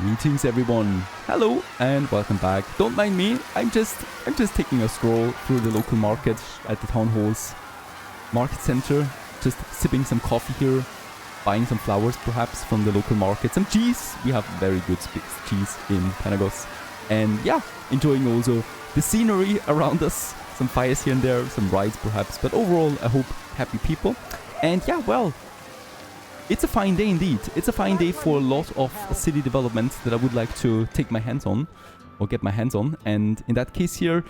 Greetings everyone. Hello and welcome back. Don't mind me. I'm just taking a stroll through the local market at the town hall's market center. Just sipping some coffee here, buying some flowers perhaps from the local market, some cheese. We have very good cheese in Panagos. And yeah, enjoying also the scenery around us. Some fires here and there, some rides perhaps, but overall I hope happy people. And yeah, well, it's a fine day indeed. It's a fine day for a lot of city developments that I would like to take my hands on, or get my hands on. And in that case here,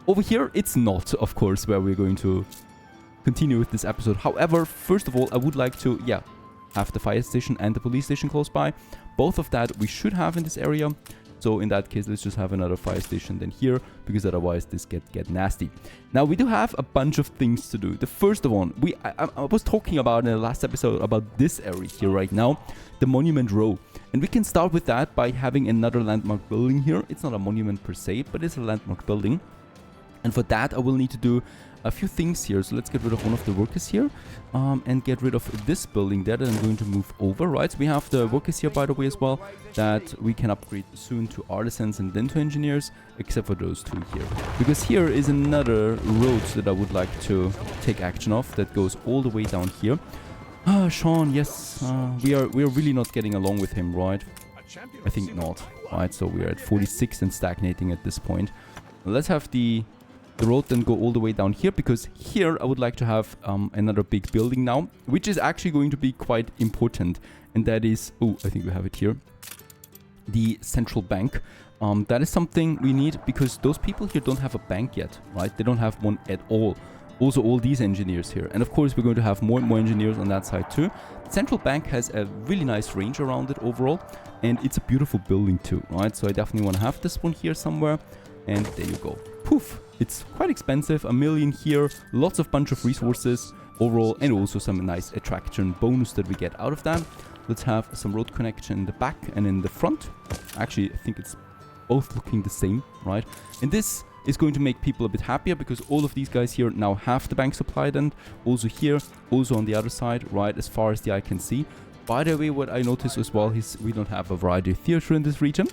over here, it's not, of course, where we're going to continue with this episode. However, first of all, I would like to, have the fire station and the police station close by. Both of that we should have in this area. So in that case, let's just have another fire station than here, because otherwise this get nasty. Now we do have a bunch of things to do. The first one, I was talking about in the last episode about this area here right now, the Monument Row. And we can start with that by having another landmark building here. It's not a monument per se, but it's a landmark building. And for that, I will need to do a few things here. So let's get rid of one of the workers here and get rid of this building there that I'm going to move over, right? So we have the workers here, by the way, as well, that we can upgrade soon to artisans and then to engineers, except for those two here. Because here is another road that I would like to take action of that goes all the way down here. Sean, yes, we are really not getting along with him, right? I think not, right? So we are at 46 and stagnating at this point. Let's have the road then go all the way down here, because here I would like to have another big building now, which is actually going to be quite important. And that is, I think we have it here, the central bank. That is something we need, because those people here don't have a bank yet, right? They don't have one at all. Also all these engineers here. And of course we're going to have more and more engineers on that side too. The central bank has a really nice range around it overall. And it's a beautiful building too, right? So I definitely want to have this one here somewhere. And there you go. Poof! It's quite expensive, 1 million here, lots of bunch of resources overall, and also some nice attraction bonus that we get out of that. Let's have some road connection in the back and in the front. Actually, I think it's both looking the same, right? And this is going to make people a bit happier, because all of these guys here now have the bank supplied, and also here, also on the other side, right, as far as the eye can see. By the way, what I noticed as well is we don't have a variety theater in this region.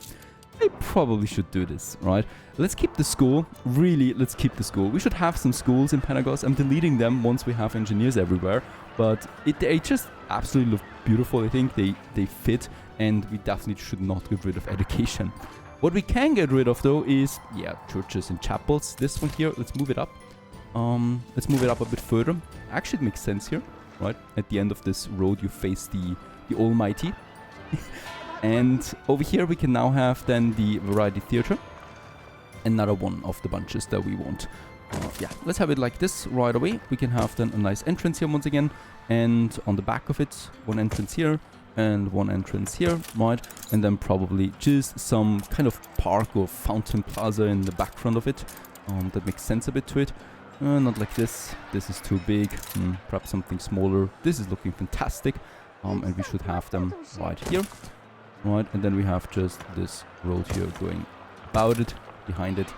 I probably should do this, right? Let's keep the school. Really, let's keep the school. We should have some schools in Panagos. I'm deleting them once we have engineers everywhere. But they just absolutely look beautiful. I think they fit. And we definitely should not get rid of education. What we can get rid of, though, is, churches and chapels. This one here, let's move it up. Let's move it up a bit further. Actually, it makes sense here, right? At the end of this road, you face the Almighty. And over here we can now have then the variety theater, another one of the bunches that we want. Let's have it like this right away. We can have then a nice entrance here once again, and on the back of it, one entrance here and one entrance here, right? And then probably just some kind of park or fountain plaza in the background of it. That makes sense a bit to it. Not like this. This is too big. Perhaps something smaller. This is looking fantastic. And we should have them right here. Right, and then we have just this road here going about it, behind it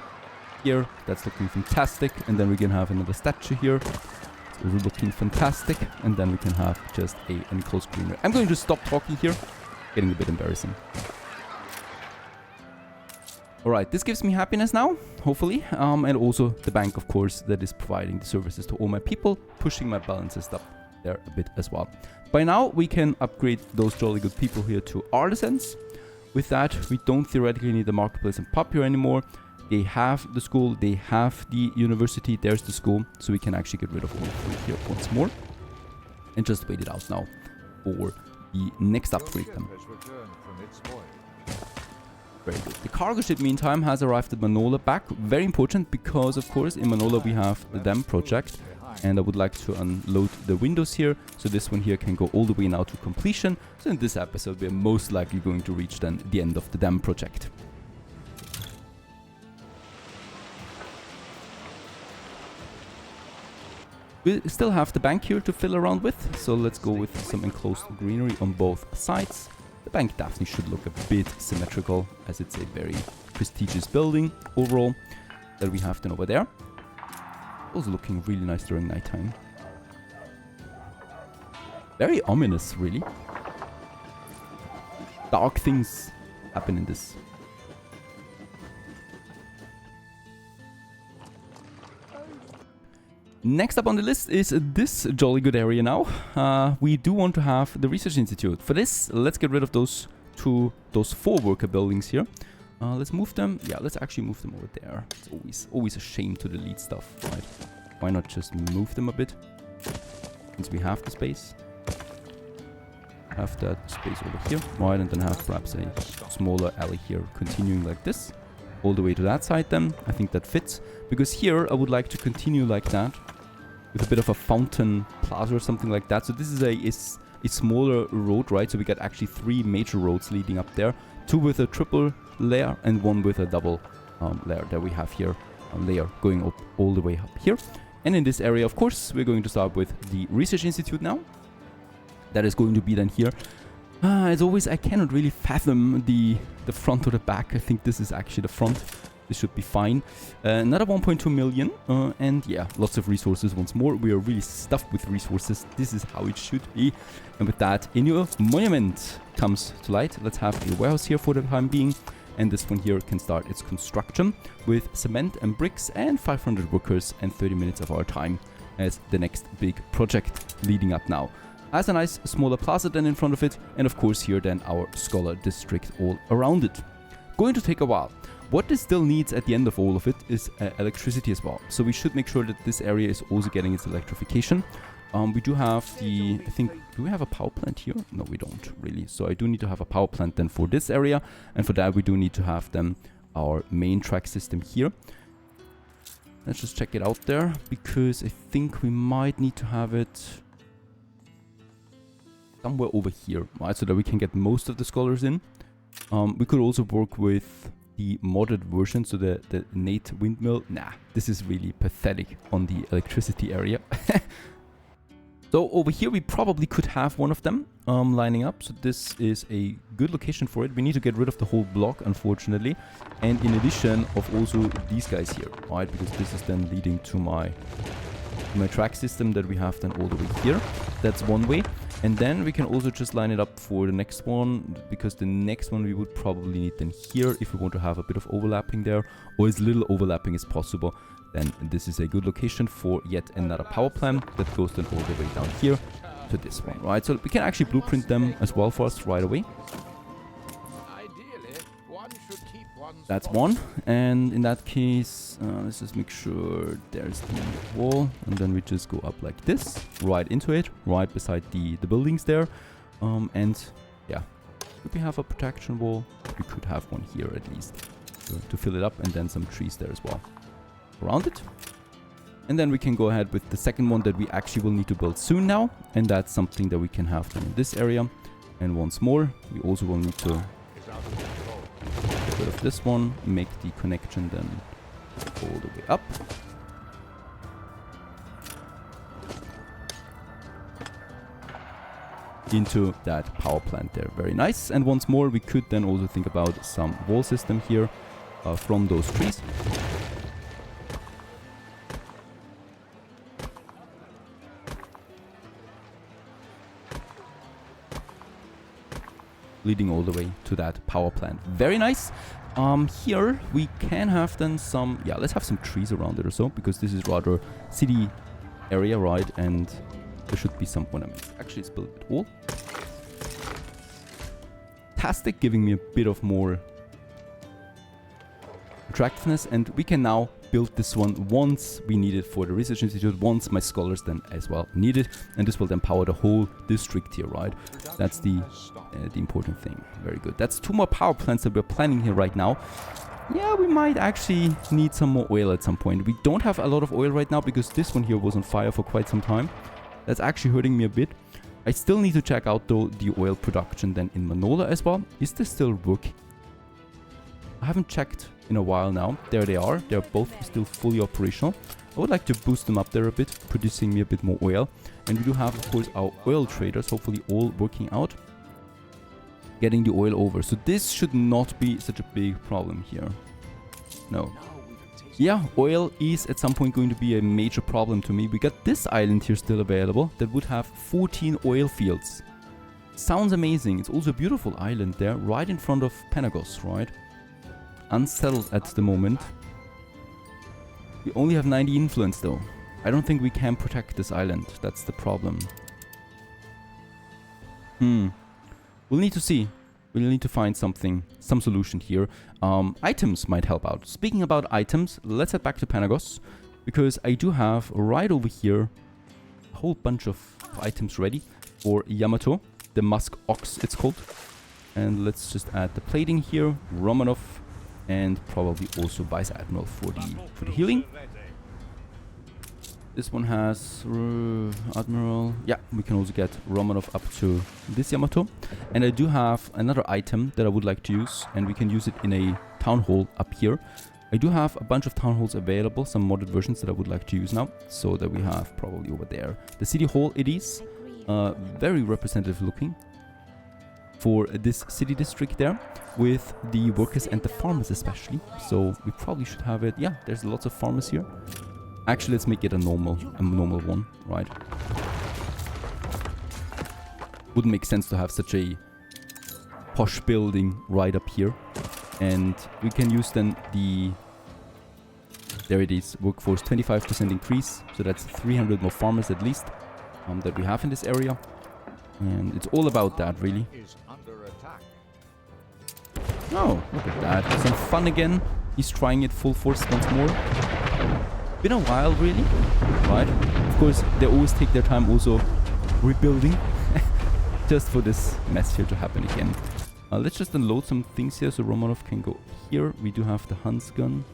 here. That's looking fantastic. And then we can have another statue here. It's also looking fantastic. And then we can have just a enclosed greenery. I'm going to stop talking here. Getting a bit embarrassing. Alright, this gives me happiness now, hopefully. And also the bank, of course, that is providing the services to all my people, pushing my balances up there a bit as well. By now we can upgrade those jolly good people here to artisans. With that, we don't theoretically need the marketplace and pub here anymore. They have the school, they have the university, there's the school, so we can actually get rid of all three here once more and just wait it out now for the next upgrade then. Very good. The cargo ship, meantime, has arrived at Manola back. Very important, because of course in Manola we have the dam project. And I would like to unload the windows here, so this one here can go all the way now to completion. So in this episode we are most likely going to reach then the end of the dam project. We still have the bank here to fill around with, so let's go with some enclosed greenery on both sides. The bank definitely should look a bit symmetrical, as it's a very prestigious building overall that we have then over there. Also looking really nice during nighttime. Very ominous, really. Dark things happen in this. Next up on the list is this jolly good area now. We do want to have the research institute. For this, let's get rid of those 4 worker buildings here. Let's move them. Yeah, let's actually move them over there. It's always a shame to delete stuff, right? Why not just move them a bit? Since we have the space. Have that space over here, right? And then have perhaps a smaller alley here continuing like this. All the way to that side then. I think that fits. Because here I would like to continue like that. With a bit of a fountain plaza or something like that. So this is a smaller road, right? So we got actually 3 major roads leading up there. 2 with a triple layer and 1 with a double layer that we have here. A layer going up all the way up here. And in this area, of course, we're going to start with the Research Institute now. That is going to be then here. As always, I cannot really fathom the front or the back. I think this is actually the front. This should be fine. Another 1.2 million. And yeah, lots of resources once more. We are really stuffed with resources. This is how it should be. And with that, a new monument comes to light. Let's have a warehouse here for the time being. And this one here can start its construction with cement and bricks and 500 workers and 30 minutes of our time as the next big project leading up now. Has a nice smaller plaza then in front of it. And of course here then our scholar district all around it. Going to take a while. What this still needs at the end of all of it is electricity as well. So we should make sure that this area is also getting its electrification. We do have do we have a power plant here? No, we don't really. So I do need to have a power plant then for this area. And for that we do need to have then our main track system here. Let's just check it out there. Because I think we might need to have it somewhere over here, right? So that we can get most of the scholars in. We could also work with the modded version, so the innate windmill. Nah, this is really pathetic on the electricity area. So over here we probably could have one of them lining up. So this is a good location for it. We need to get rid of the whole block, unfortunately. And in addition of also these guys here, right? Because this is then leading to my track system that we have then all the way here. That's one way. And then we can also just line it up for the next one, because the next one we would probably need then here if we want to have a bit of overlapping there, or as little overlapping as possible. Then this is a good location for yet another power plant that goes then all the way down here to this one, right? So we can actually blueprint them as well for us right away. That's one, and in that case, let's just make sure there's the wall, and then we just go up like this, right into it, right beside the buildings there. And yeah, if we have a protection wall, we could have one here at least to fill it up, and then some trees there as well around it. And then we can go ahead with the second one that we actually will need to build soon now, and that's something that we can have then in this area. And once more, we also will need to get rid of this one, make the connection then all the way up. Into that power plant there. Very nice. And once more, we could then also think about some wall system here from those trees. Leading all the way to that power plant. Very nice. Here we can have then some, yeah, let's have some trees around it or so, because this is rather city area, right? And there should be some ornaments. Actually, it's built with wall. Fantastic, giving me a bit of more attractiveness, and we can now build this one once we need it for the research institute, once my scholars then as well need it, and this will then power the whole district here, right? That's the important thing. Very good. That's 2 more power plants that we're planning here right now. Yeah, we might actually need some more oil at some point. We don't have a lot of oil right now because this one here was on fire for quite some time. That's actually hurting me a bit. I still need to check out though the oil production then in Manola as well. Is this still working? I haven't checked in a while now. There they are. They're both still fully operational. I would like to boost them up there a bit, producing me a bit more oil. And we do have, of course, our oil traders, hopefully all working out, getting the oil over. So this should not be such a big problem here. No. Yeah, oil is at some point going to be a major problem to me. We got this island here still available that would have 14 oil fields. Sounds amazing. It's also a beautiful island there, right in front of Panagos, right? Unsettled at the moment. We only have 90 influence though. I don't think we can protect this island. That's the problem. We'll need to see. We'll need to find something, some solution here. Items might help out. Speaking about items, let's head back to Panagos. Because I do have right over here a whole bunch of items ready for Yamato. The Musk Ox, it's called. And let's just add the plating here. Romanov. And probably also Vice Admiral for the healing. This one has Admiral. Yeah, we can also get Romanov up to this Yamato. And I do have another item that I would like to use. And we can use it in a town hall up here. I do have a bunch of town halls available. Some modded versions that I would like to use now. So that we have probably over there. The city hall it is. Very representative looking. For this city district there. With the workers and the farmers especially. So we probably should have it. Yeah, there's lots of farmers here. Actually, let's make it a normal one, right? Wouldn't make sense to have such a posh building right up here. And we can use then the... There it is, workforce 25% increase. So that's 300 more farmers at least that we have in this area. And it's all about that, really. Oh, look at that. Some fun again. He's trying it full force once more. Been a while, really. Right? Of course, they always take their time also rebuilding. Just for this mess here to happen again. Let's just unload some things here so Romanov can go here. We do have the Hans gun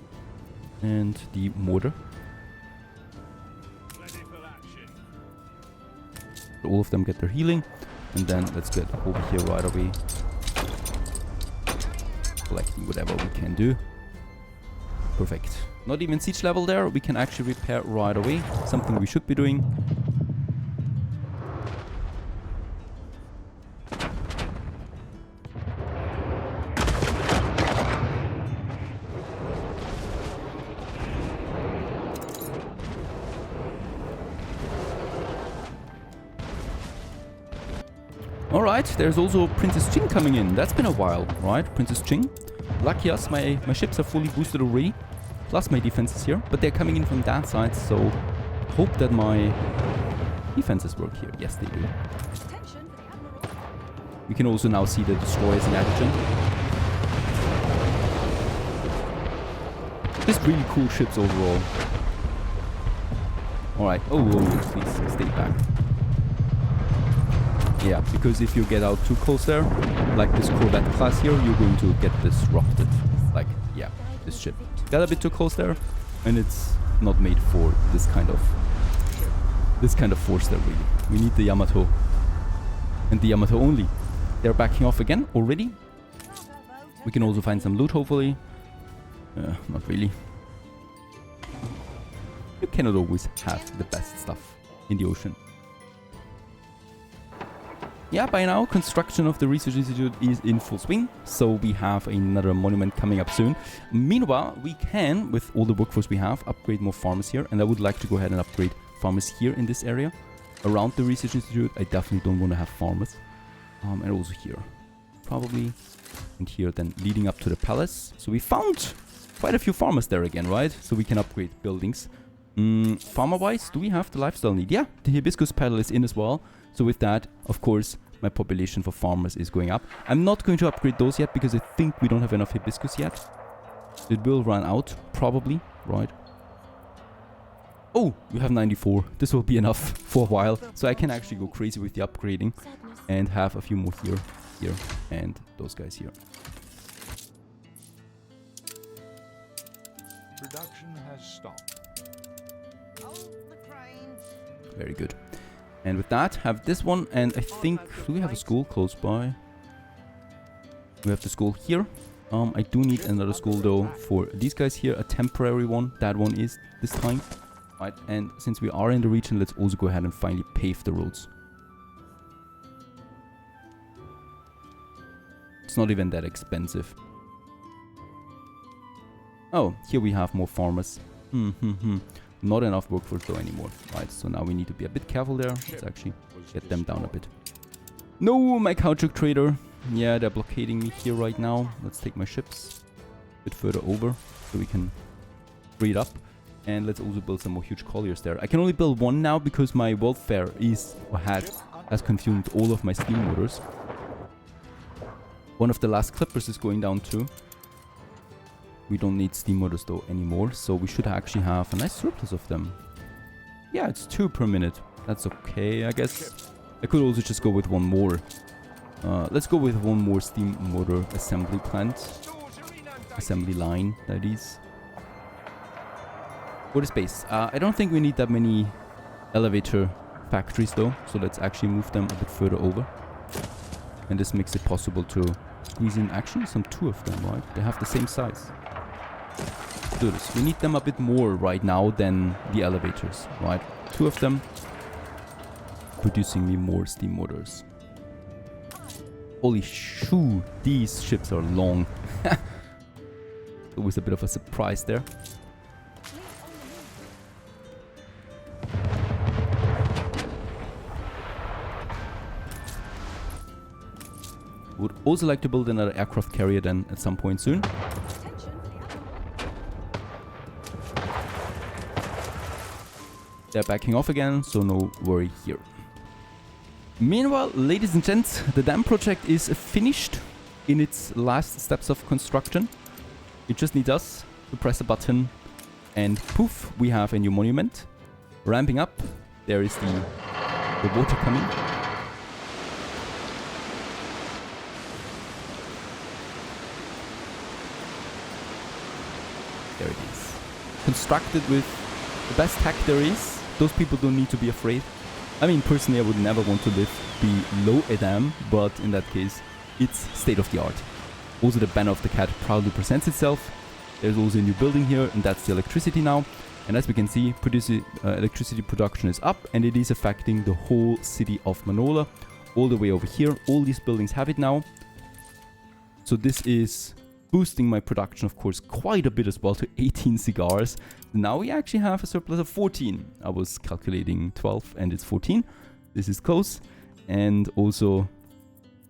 and the mortar. So all of them get their healing. And then let's get over here right away. Collecting whatever we can do. Perfect. Not even siege level there. We can actually repair right away. Something we should be doing. Alright, there's also Princess Ching coming in. That's been a while, right? Princess Ching. Lucky us, my ships are fully boosted already. Plus my defenses here. But they're coming in from that side, so hope that my defenses work here. Yes, they do. We can also now see the destroyers in action. Just really cool ships overall. Alright. Oh, please stay back. Yeah, because if you get out too close there, like this Corvette class here, you're going to get disrupted. Like, yeah, this ship. Got a bit too close there, and it's not made for this kind of force there, really. We need the Yamato. And the Yamato only. They're backing off again already. We can also find some loot, hopefully. Not really. You cannot always have the best stuff in the ocean. Yeah, by now, construction of the Research Institute is in full swing, so we have another monument coming up soon. Meanwhile, we can, with all the workforce we have, upgrade more farmers here, and I would like to go ahead and upgrade farmers here in this area. Around the Research Institute, I definitely don't want to have farmers. And also here. Probably. And here, then leading up to the palace. So we found quite a few farmers there again, right? So we can upgrade buildings. Farmer-wise, do we have the lifestyle need? Yeah, the hibiscus petal is in as well. So with that, of course, my population for farmers is going up. I'm not going to upgrade those yet because I think we don't have enough hibiscus yet. It will run out, probably, right? Oh, we have 94. This will be enough for a while. So I can actually go crazy with the upgrading and have a few more here, and those guys here. Production has stopped. Very good. And with that, have this one, and I think, do we have a school close by? We have the school here. I do need another school though for these guys here, a temporary one. That one is this time. Right, and since we are in the region, let's also go ahead and finally pave the roads. It's not even that expensive. Oh, here we have more farmers. Not enough workforce though anymore. Right, so now we need to be a bit careful there. Let's actually get them down a bit. No, my caoutchouc trader. Yeah, they're blockading me here right now. Let's take my ships a bit further over so we can free it up. And let's also build some more huge colliers there. I can only build one now because my welfare is or has consumed all of my steam motors. One of the last clippers is going down too. We don't need steam motors though anymore, so we should actually have a nice surplus of them. Yeah, it's 2 per minute. That's okay, I guess. I could also just go with one more. Let's go with one more steam motor assembly plant. Assembly line, that is. For the space. I don't think we need that many elevator factories though, so let's actually move them a bit further over. And this makes it possible to squeeze in actually some 2 of them, right? They have the same size. Let's do this. We need them a bit more right now than the elevators, right? 2 of them producing me more steam motors. Holy shoo, these ships are long. Always a bit of a surprise there. Would also like to build another aircraft carrier then at some point soon. They're backing off again, so no worry here. Meanwhile, ladies and gents, the dam project is finished in its last steps of construction. It just needs us to press a button and poof, we have a new monument. Ramping up, there is the water coming. There it is. Constructed with the best tech there is. Those people don't need to be afraid. I mean, personally, I would never want to live below a dam, but in that case, it's state of the art. Also, the banner of the cat proudly presents itself. There's also a new building here, and that's the electricity now. And as we can see, electricity production is up, and it is affecting the whole city of Manola, all the way over here. All these buildings have it now. So this is boosting my production, of course, quite a bit as well to 18 cigars. Now we actually have a surplus of 14. I was calculating 12 and it's 14. This is close. And also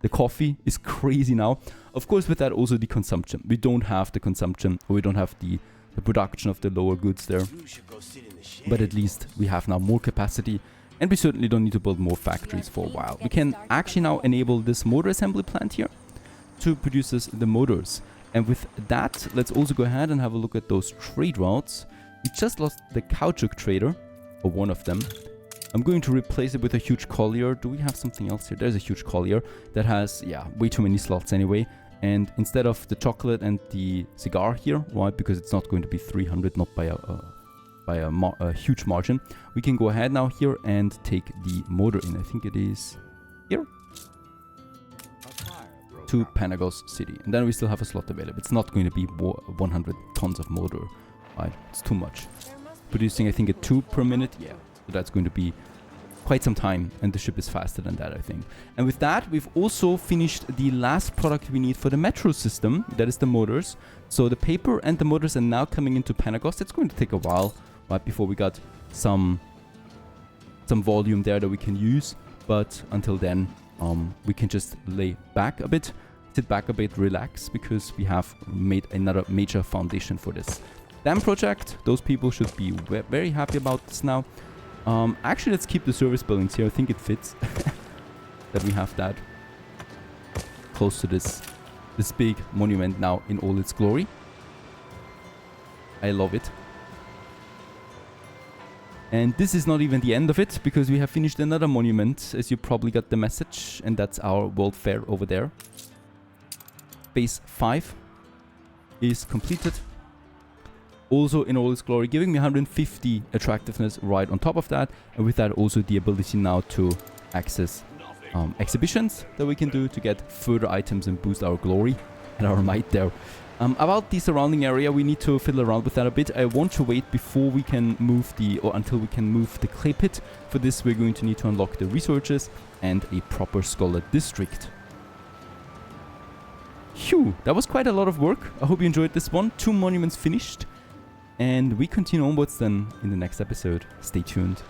the coffee is crazy now. Of course, with that also the consumption. We don't have the consumption, or we don't have the production of the lower goods there. But at least we have now more capacity, and we certainly don't need to build more factories for a while. We can actually now enable this motor assembly plant here to produce us the motors. And with that, let's also go ahead and have a look at those trade routes. We just lost the caoutchouc trader, or one of them. I'm going to replace it with a huge collier. Do we have something else here? There's a huge collier that has, yeah, way too many slots anyway. And instead of the chocolate and the cigar here, right, because it's not going to be 300, not by a huge margin, we can go ahead now here and take the motor in. I think it is here. To Panagos City, and then we still have a slot available. It's not going to be 100 tons of motor, right? It's too much. Producing, I think, a 2 per minute. Yeah, so that's going to be quite some time, and the ship is faster than that, I think. And with that, we've also finished the last product we need for the metro system. That is the motors. So the paper and the motors are now coming into Panagos. It's going to take a while, right, before we got some volume there that we can use. But until then, we can just lay back a bit, sit back a bit, relax, because we have made another major foundation for this dam project. Those people should be very happy about this now. Actually, let's keep the service buildings here. I think it fits that we have that close to this big monument now in all its glory. I love it. And this is not even the end of it, because we have finished another monument, as you probably got the message, and that's our World Fair over there. Phase 5 is completed. Also in all its glory, giving me 150 attractiveness right on top of that, and with that also the ability now to access exhibitions that we can do to get further items and boost our glory and our might there. About the surrounding area, we need to fiddle around with that a bit. I want to wait before we can move until we can move the clay pit. For this, we're going to need to unlock the researches and a proper scholar district. Phew, that was quite a lot of work. I hope you enjoyed this one. 2 monuments finished. And we continue onwards then in the next episode. Stay tuned.